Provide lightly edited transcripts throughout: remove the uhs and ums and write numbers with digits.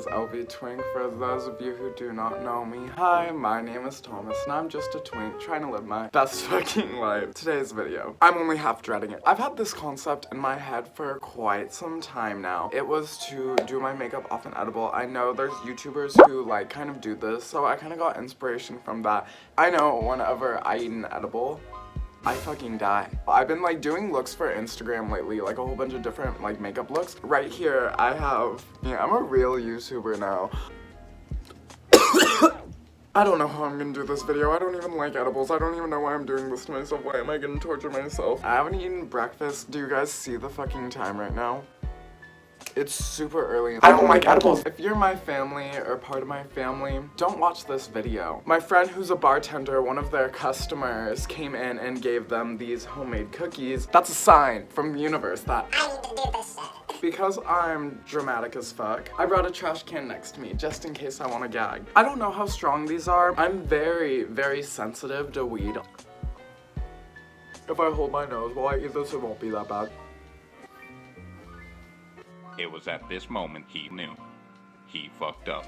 is LV Twink. For those of you who do not know me, hi, my name is Thomas and I'm just a twink trying to live my best fucking life. Today's video, I'm only half dreading it. I've had this concept in my head for quite some time now. It was to do my makeup off an edible. I know there's YouTubers who like kind of do this, so I kind of got inspiration from that. I know whenever I eat an edible, I fucking die. I've been like doing looks for Instagram lately, like a whole bunch of different like makeup looks. Right here, I have, I'm a real YouTuber now. I don't know how I'm gonna do this video. I don't even like edibles. I don't even know why I'm doing this to myself. Why am I gonna torture myself? I haven't eaten breakfast. Do you guys see the fucking time right now? It's super early. I don't like edibles. If you're my family or part of my family, don't watch this video. My friend who's a bartender, one of their customers came in and gave them these homemade cookies. That's a sign from the universe that I need to do this shit. Because I'm dramatic as fuck, I brought a trash can next to me just in case I want to gag. I don't know how strong these are. I'm very, very sensitive to weed. If I hold my nose while I eat this, it won't be that bad. It was at this moment he knew. He fucked up.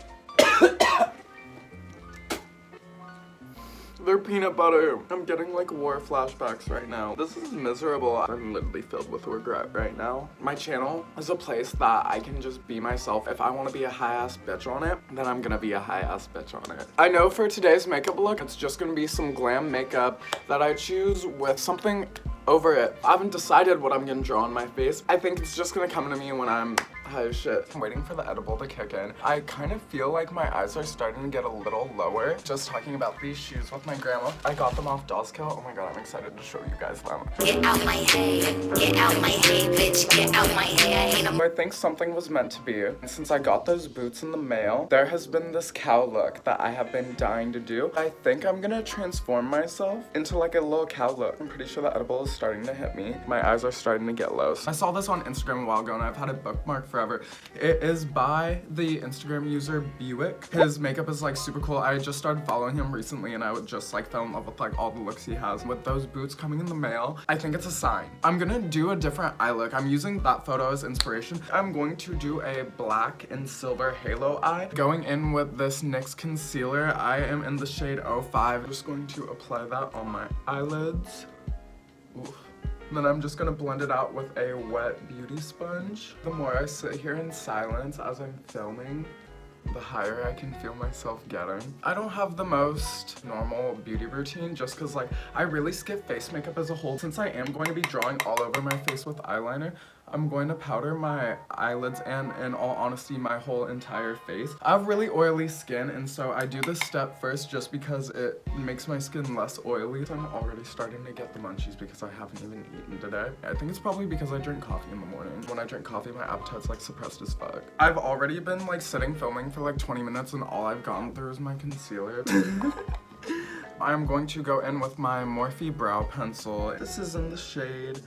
They're peanut butter. I'm getting like war flashbacks right now. This is miserable. I'm literally filled with regret right now. My channel is a place that I can just be myself. If I want to be a high-ass bitch on it, then I'm gonna be a high-ass bitch on it. I know for today's makeup look, it's just gonna be some glam makeup that I choose with something over it. I haven't decided what I'm gonna draw on my face. I think it's just gonna come to me when I'm high as shit. I'm waiting for the edible to kick in. I kind of feel like my eyes are starting to get a little lower. Just talking about these shoes with my grandma. I got them off Dolls Kill. Oh my god, I'm excited to show you guys them. Get out my head, get out my head, bitch, get out my head. I think something was meant to be. Since I got those boots in the mail, there has been this cow look that I have been dying to do. I think I'm gonna transform myself into like a little cow look. I'm pretty sure the edible is starting to hit me. My eyes are starting to get low. I saw this on Instagram a while ago and I've had it bookmarked forever. It is by the Instagram user Buick. His makeup is like super cool. I just started following him recently and I would just like fell in love with like all the looks he has. With those boots coming in the mail, I think it's a sign. I'm gonna do a different eye look. I'm using that photo as inspiration. I'm going to do a black and silver halo eye. Going in with this NYX concealer, I am in the shade 05. I'm just going to apply that on my eyelids. Oof. Then I'm just gonna blend it out with a wet beauty sponge. The more I sit here in silence as I'm filming, the higher I can feel myself getting. I don't have the most normal beauty routine just cause like I really skip face makeup as a whole. Since I am going to be drawing all over my face with eyeliner, I'm going to powder my eyelids and in all honesty my whole entire face. I have really oily skin and so I do this step first just because it makes my skin less oily. So I'm already starting to get the munchies because I haven't even eaten today. I think it's probably because I drink coffee in the morning. When I drink coffee, my appetite's like suppressed as fuck. I've already been like sitting filming for like 20 minutes and all I've gone through is my concealer. I'm going to go in with my Morphe brow pencil. This is in the shade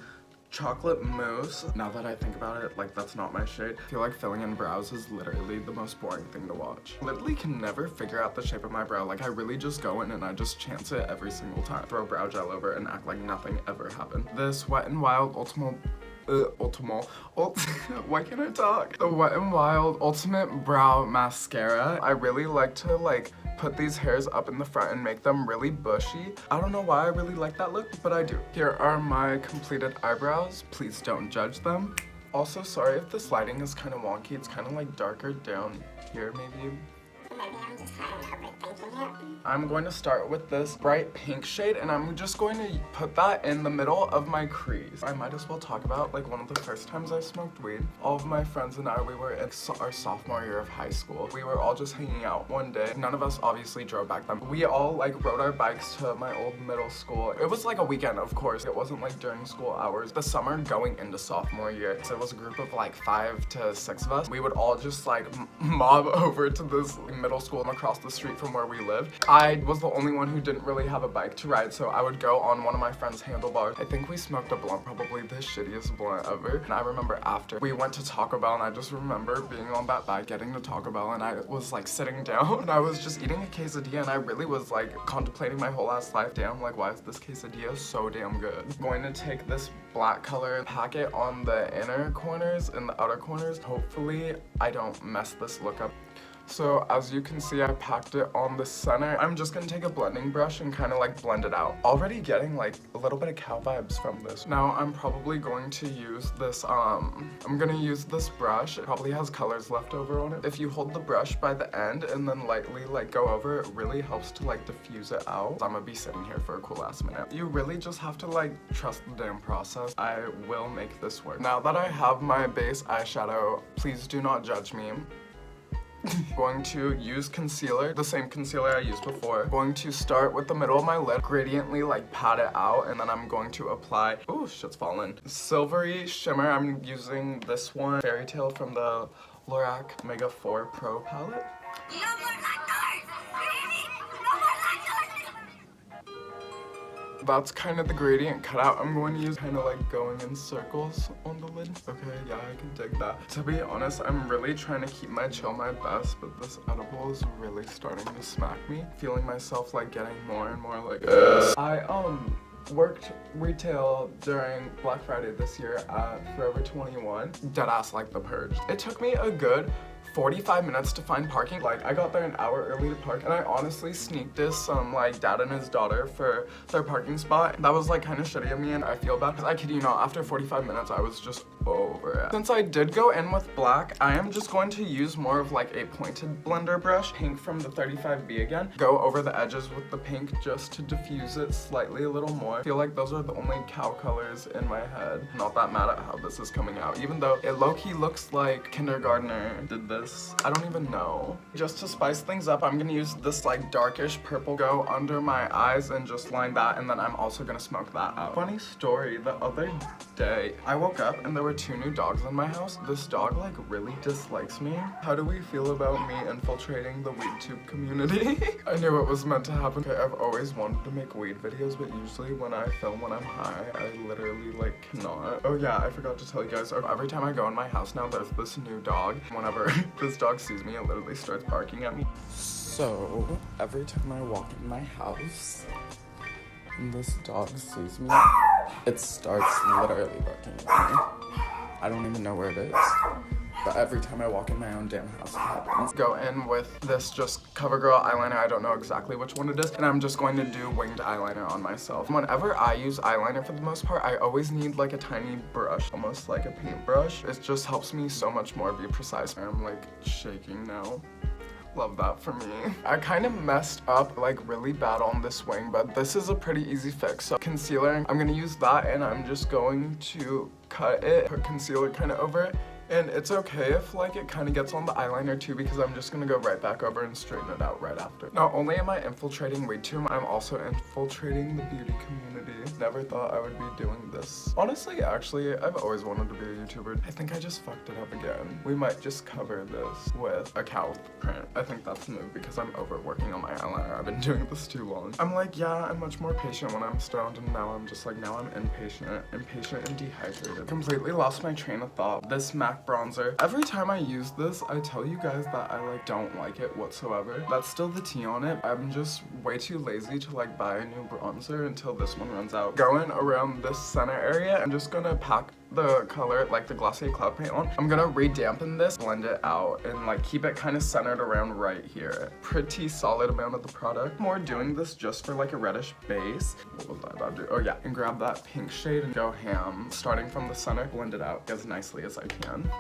Chocolate Mousse. Now that I think about it, like that's not my shade. I feel like filling in brows is literally the most boring thing to watch. Literally can never figure out the shape of my brow. Like I really just go in and I just chance it every single time. Throw brow gel over it and act like nothing ever happened. This Wet n Wild why can't I talk? The Wet n Wild Ultimate Brow Mascara. I really like to like put these hairs up in the front and make them really bushy. I don't know why I really like that look, but I do. Here are my completed eyebrows. Please don't judge them. Also, sorry if this lighting is kind of wonky. It's kind of like darker down here maybe. Maybe I'm just kind of overthinking it. I'm going to start with this bright pink shade and I'm just going to put that in the middle of my crease. I might as well talk about like one of the first times I smoked weed. All of my friends and I, we were in our sophomore year of high school. We were all just hanging out one day. None of us obviously drove back then. We all like rode our bikes to my old middle school. It was like a weekend, of course. It wasn't like during school hours. The summer going into sophomore year. So it was a group of like 5 to 6 of us. We would all just like mob over to this middle middle school across the street from where we lived. I was the only one who didn't really have a bike to ride, so I would go on one of my friend's handlebars. I think we smoked a blunt, probably the shittiest blunt ever. And I remember after we went to Taco Bell, and I just remember being on that bike, getting to Taco Bell, and I was like sitting down and I was just eating a quesadilla, and I really was like contemplating my whole ass life. Damn, like why is this quesadilla so damn good? I'm going to take this black color, pack it on the inner corners and the outer corners. Hopefully I don't mess this look up. So as you can see, I packed it on the center. I'm just gonna take a blending brush and kind of like blend it out. Already getting like a little bit of cow vibes from this. Now I'm probably going to use this, I'm gonna use this brush. It probably has colors left over on it. If you hold the brush by the end and then lightly like go over, it really helps to like diffuse it out. I'm gonna be sitting here for a cool ass minute. You really just have to like trust the damn process. I will make this work. Now that I have my base eyeshadow, please do not judge me. Going to use concealer, the same concealer I used before. Going to start with the middle of my lid, gradiently like pat it out, and then I'm going to apply, ooh, shit's falling. Silvery shimmer, I'm using this one, Fairy Tale from the Lorac Mega 4 Pro palette. That's kind of the gradient cutout I'm going to use, kind of like going in circles on the lid. Okay, yeah, I can dig that. To be honest, I'm really trying to keep my chill my best, but this edible is really starting to smack me. Feeling myself like getting more and more like I worked retail during Black Friday this year at Forever 21. Deadass like the purge. It took me a good 45 minutes to find parking. Like, I got there an hour early to park, and I honestly sneaked this some like dad and his daughter for their parking spot. That was like kind of shitty of me, and I feel bad because I kid you not, after 45 minutes I was just over it. Since I did go in with black, I am just going to use more of like a pointed blender brush, pink from the 35B again. Go over the edges with the pink just to diffuse it slightly a little more. I feel like those are the only cow colors in my head. Not that mad at how this is coming out, even though it low-key looks like kindergartner did this. I don't even know. Just to spice things up, I'm gonna use this like darkish purple, go under my eyes and just line that, and then I'm also gonna smoke that out. Funny story, the other day I woke up and there were 2 new dogs in my house. This dog like really dislikes me. How do we feel about me infiltrating the WeedTube community? I knew it was meant to happen. Okay, I've always wanted to make weed videos, but usually when I film when I'm high, I literally like cannot. Oh yeah, I forgot to tell you guys, every time I go in my house now, there's this new dog. Whenever this dog sees me, it literally starts barking at me. So every time I walk in my house and this dog sees me, it starts literally barking at me. I don't even know where it is, but every time I walk in my own damn house, it happens. Go in with this just CoverGirl eyeliner. I don't know exactly which one it is, and I'm just going to do winged eyeliner on myself. Whenever I use eyeliner for the most part, I always need like a tiny brush, almost like a paintbrush. It just helps me so much more be precise. I'm like shaking now. Love that for me. I kind of messed up like really bad on this wing, but this is a pretty easy fix. So concealer, I'm gonna use that, and I'm just going to cut it, put concealer kind of over it. And it's okay if like it kind of gets on the eyeliner too, because I'm just gonna go right back over and straighten it out right after. Not only am I infiltrating WeedTube, I'm also infiltrating the beauty community. Never thought I would be doing this. Honestly, actually, I've always wanted to be a YouTuber. I think I just fucked it up again. We might just cover this with a cow print. I think that's the move because I'm overworking on my eyeliner. I've been doing this too long. I'm like, yeah, I'm much more patient when I'm stoned, and now I'm just like, now I'm impatient and dehydrated. Completely lost my train of thought. This MAC bronzer. Every time I use this, I tell you guys that I like don't like it whatsoever. That's still the tea on it. I'm just way too lazy to like buy a new bronzer until this one runs out. Going around this center area, I'm just gonna pack the color, like the Glossier Cloud Paint on. I'm gonna re-dampen this, blend it out, and like keep it kind of centered around right here. Pretty solid amount of the product. More doing this just for like a reddish base. What was I about to do? Oh yeah, and grab that pink shade and go ham. Starting from the center, blend it out as nicely as I can.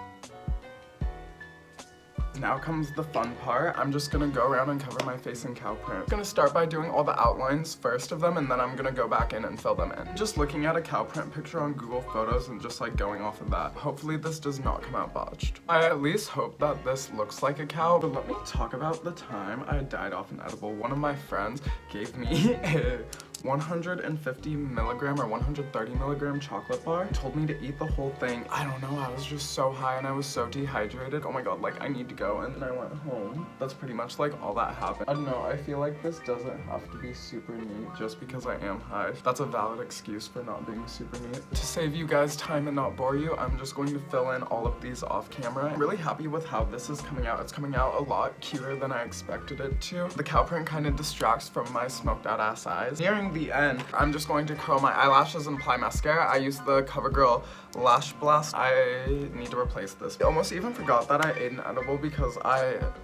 Now comes the fun part. I'm just gonna go around and cover my face in cow print. I'm gonna start by doing all the outlines first of them, and then I'm gonna go back in and fill them in. Just looking at a cow print picture on Google Photos and just like going off of that. Hopefully this does not come out botched. I at least hope that this looks like a cow, but let me talk about the time I died off an edible. One of my friends gave me a 150 milligram or 130 milligram chocolate bar. Told me to eat the whole thing. I don't know, I was just so high and I was so dehydrated. Oh my god, like I need to go. And then I went home. That's pretty much like all that happened. I don't know, I feel like this doesn't have to be super neat just because I am high. That's a valid excuse for not being super neat. To save you guys time and not bore you, I'm just going to fill in all of these off camera. I'm really happy with how this is coming out. It's coming out a lot cuter than I expected it to. The cow print kind of distracts from my smoked out ass eyes. Nearing the end, I'm just going to curl my eyelashes and apply mascara. I use the CoverGirl Lash Blast. I need to replace this. I almost even forgot that I ate an edible because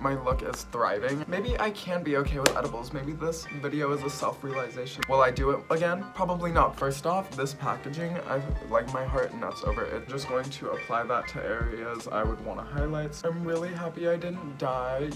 my look is thriving. Maybe I can be okay with edibles. Maybe this video is a self-realization. Will I do it again? Probably not. First off, this packaging, I like my heart nuts over it. Just going to apply that to areas I would want to highlight. I'm really happy I didn't die.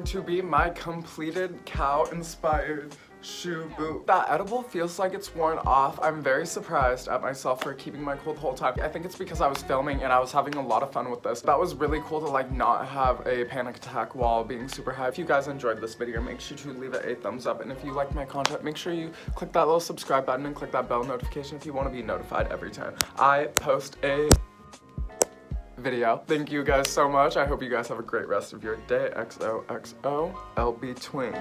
To be my completed cow-inspired shoe boot. That edible feels like it's worn off. I'm very surprised at myself for keeping my cool the whole time. I think it's because I was filming and I was having a lot of fun with this. That was really cool to like not have a panic attack while being super high. If you guys enjoyed this video, make sure to leave it a thumbs up. And if you like my content, make sure you click that little subscribe button and click that bell notification if you want to be notified every time I post a video. Thank you guys so much. I hope you guys have a great rest of your day. XOXO, LB Twink.